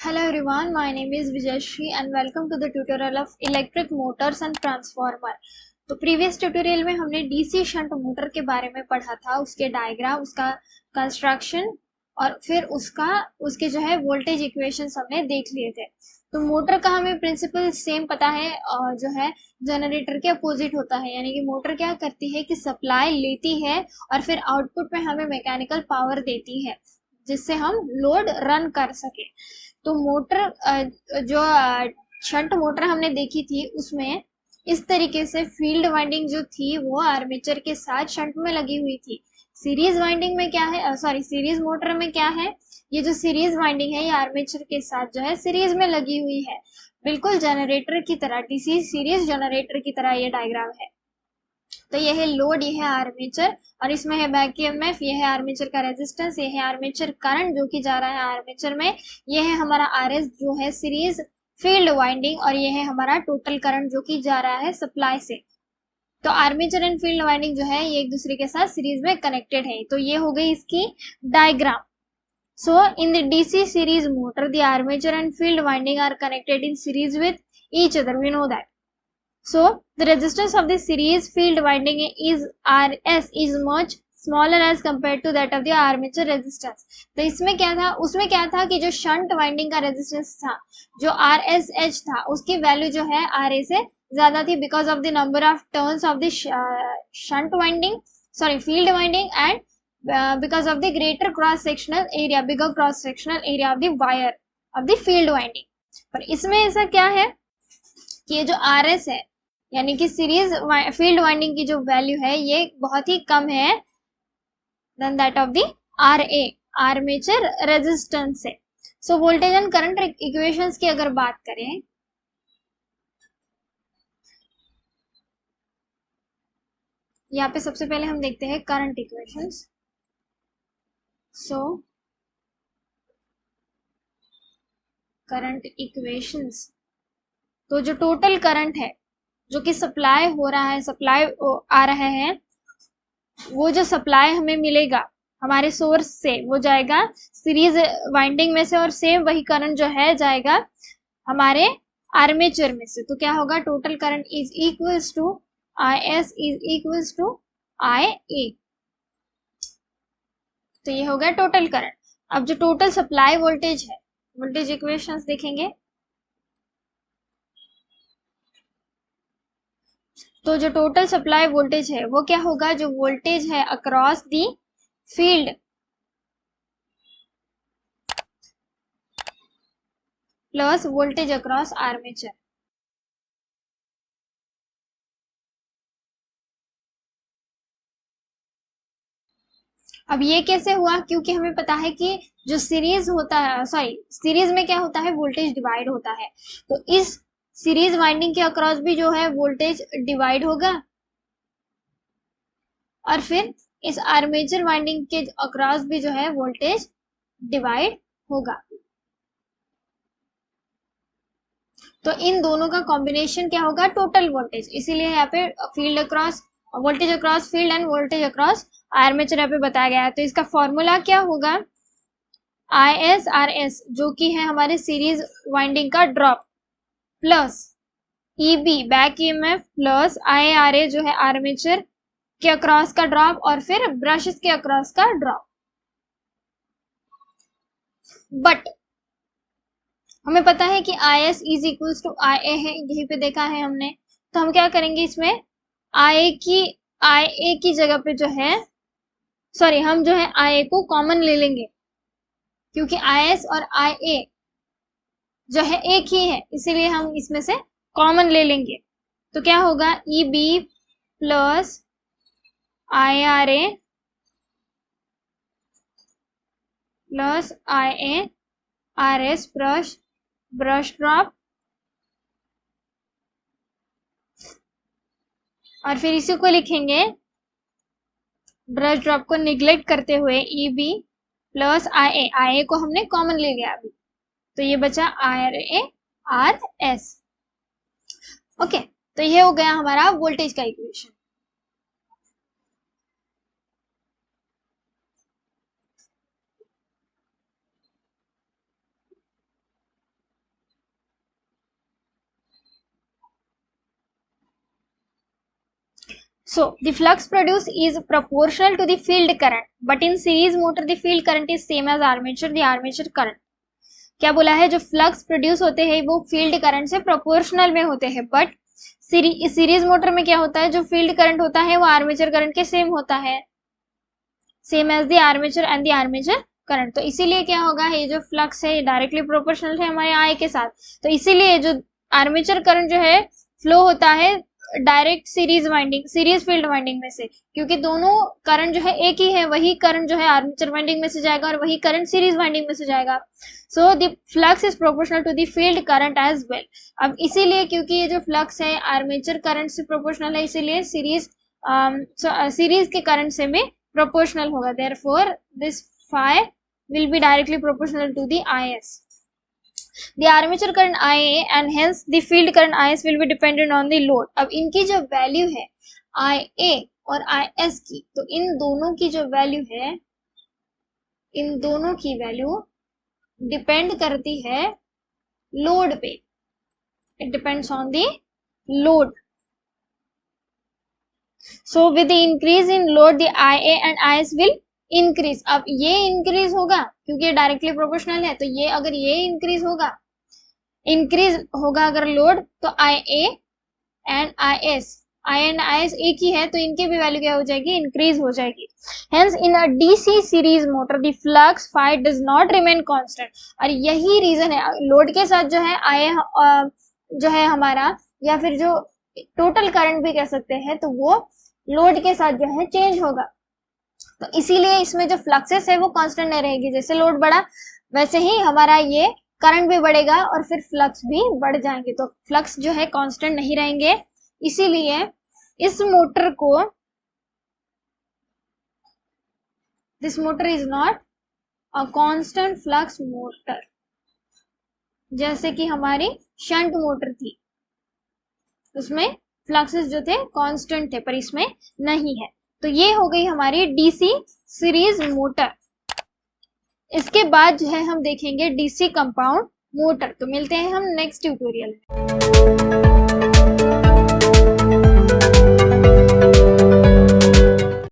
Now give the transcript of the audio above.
Hello everyone, my name is Vijayashri and welcome to the tutorial of electric motors and transformer। तो previous tutorial में हमने DC shunt motor के बारे में पढ़ा था, उसके डायग्राम, उसका कंस्ट्रक्शन और फिर उसके जो है वोल्टेज इक्वेशंस हमने देख लिए थे। तो मोटर का हमें प्रिंसिपल सेम पता है, जो है जनरेटर के अपोजिट होता है, यानी कि मोटर क्या करती है कि सप्लाई लेती है और फिर आउटपुट में हमें मैकेनिकल पावर देती है जिससे हम लोड रन कर सके। तो मोटर जो शंट मोटर हमने देखी थी उसमें इस तरीके से फील्ड वाइंडिंग जो थी वो आर्मेचर के साथ शंट में लगी हुई थी। सीरीज वाइंडिंग में क्या है, सीरीज मोटर में क्या है, ये जो सीरीज वाइंडिंग है ये आर्मेचर के साथ जो है सीरीज में लगी हुई है, बिल्कुल जनरेटर की तरह, डीसी सीरीज जनरेटर की तरह ये डायग्राम है। तो यह है लोड, यह है आर्मेचर और इसमें है बैक ईएमएफ, यह है आर्मेचर का रेजिस्टेंस, यह है आर्मेचर करंट जो कि जा रहा है आर्मेचर में, यह है हमारा आरएस जो है सीरीज फील्ड वाइंडिंग और यह है हमारा टोटल करंट जो कि जा रहा है सप्लाई से। तो आर्मेचर एंड फील्ड वाइंडिंग जो है ये एक दूसरे के साथ सीरीज में कनेक्टेड है। तो ये हो गई इसकी diagram. So in the DC series motor, the armature and field winding are connected in series with each other. We know that. So the resistance of the series field winding is RS is much smaller as compared to that of the armature resistance। तो इसमें क्या था, उसमें क्या था कि जो shunt winding का रेजिस्टेंस था, जो RSH था, उसकी वैल्यू जो है RA से ज्यादा थी because of the number of turns of the shunt winding, field winding and because of the greater cross sectional area, bigger cross sectional area of the wire of the field winding। पर इसमें ऐसा क्या है कि ये जो RS है यानी कि सीरीज फील्ड वाइंडिंग की जो वैल्यू है ये बहुत ही कम है then that of the RA, armature resistance से। So voltage and current equations की अगर बात करें, यहाँ पे सबसे पहले हम देखते हैं current equations. So current equations, तो जो टोटल करंट है जो कि सप्लाई हो रहा है, सप्लाई आ रहा है, वो जो सप्लाई हमें मिलेगा हमारे सोर्स से वो जाएगा सीरीज वाइंडिंग में से और सेम वही करंट जो है जाएगा हमारे आर्मेचर में से। तो क्या होगा, total current is equals to IS is equals to IA। तो ये हो गया टोटल करंट। अब जो टोटल सप्लाई वोल्टेज है, वोल्टेज इक्वेशंस देखेंगे तो जो टोटल सप्लाई वोल्टेज है वो क्या होगा, जो वोल्टेज है across the field plus voltage across armature. अब ये कैसे हुआ, क्योंकि हमें पता है कि जो सीरीज होता है, सीरीज में क्या होता है, वोल्टेज डिवाइड होता है। तो इस सीरीज वाइंडिंग के अक्रॉस भी जो है वोल्टेज डिवाइड होगा और फिर इस आर्मेचर वाइंडिंग के अक्रॉस भी जो है वोल्टेज डिवाइड होगा। तो इन दोनों का कॉम्बिनेशन क्या होगा, टोटल वोल्टेज। इसीलिए यहाँ पे field across, voltage across field end voltage across armature यहाँ पे बताया गया है। तो इसका फॉर्मूला क्या होगा, ISRS जो कि है हमारे सीरीज वाइंडिंग का drop plus EB back EMF plus IARA जो है आर्मेचर के अक्रॉस का ड्रॉप और फिर ब्रशेस के अक्रॉस का ड्रॉप। बट हमें पता है कि IS is equals to IA है, यहीं पे देखा है हमने। तो हम क्या करेंगे, इसमें IA की जगह पे जो है, हम जो है IA को कॉमन ले लेंगे क्योंकि IS और IA जो है एक ही है, इसीलिए हम इसमें से कॉमन ले लेंगे। तो क्या होगा, EB plus IRA plus IARS brush drop और फिर इसी को लिखेंगे ब्रश ड्रॉप को निग्लेक्ट करते हुए EB प्लस IA को हमने कॉमन ले लिया अभी, तो ये बचा IRARS। ओके, तो ये हो गया हमारा वोल्टेज का equation. So the flux produced is proportional to the field current, but in series motor the field current is same as the armature current. क्या बोला है, जो फ्लक्स प्रोड्यूस होते हैं वो फील्ड करंट से प्रोपोर्शनल में होते हैं, बट सीरीज मोटर में क्या होता है, जो फील्ड करंट होता है वो आर्मेचर करंट के सेम होता है, same as the armature and the armature current. तो इसीलिए क्या होगा, ये जो फ्लक्स है ये डायरेक्टली प्रोपोर्शनल है हमारे आई के साथ, तो इसीलिए जो आर्मेचर करंट जो है फ्लो होता है डायरेक्ट सीरीज फील्ड वाइंडिंग में से, क्योंकि दोनों करंट जो है एक ही है, वही करंट जो है आर्मेचर वाइंडिंग में से जाएगा और वही करंट सीरीज वाइंडिंग में से जाएगा। So the flux is proportional to the field current as well. अब इसीलिए क्योंकि ये जो फ्लक्स है आर्मेचर करंट से प्रोपोर्शनल है, इसीलिए सीरीज के करंट से में प्रोपोर्शनल होगा, therefore this phi will be directly proportional to the is. The armature current IA and hence the field current is will be dependent on the load. अब इनकी जो वैल्यू है IA और IS की, तो इन दोनों की जो वैल्यू है, इन दोनों की वैल्यू डिपेंड करती है लोड पे। It depends on the load. So with the increase in load the IA and IS will increase. अब ये इंक्रीज होगा क्योंकि ये डायरेक्टली प्रोपोर्शनल है, तो ये अगर ये इंक्रीज होगा अगर लोड, तो आई एंड आई एस एक ही है, तो इनकी भी वैल्यू क्या हो जाएगी, इंक्रीज हो जाएगी। Hence in a DC series motor the flux phi does not remain constant. और यही रीजन है, लोड के साथ जो है आई जो है हमारा, या फिर जो टोटल करंट भी कह सकते हैं, तो वो लोड के साथ जो है चेंज होगा। तो इसीलिए इसमें जो फ्लक्सेस है वो कांस्टेंट नहीं रहेगी, जैसे लोड बढ़ा वैसे ही हमारा ये करंट भी बढ़ेगा और फिर फ्लक्स भी बढ़ जाएंगे, तो फ्लक्स जो है कांस्टेंट नहीं रहेंगे। इसीलिए इस मोटर को, this motor is not a constant flux motor, जैसे कि हमारी शंट मोटर थी उसमें फ्लक्सेस जो थे कांस्टेंट थे, पर इसमें नहीं है। तो ये हो गई हमारी डीसी सीरीज मोटर। इसके बाद जो है हम देखेंगे डीसी कंपाउंड मोटर। तो मिलते हैं हम नेक्स्ट ट्यूटोरियल में।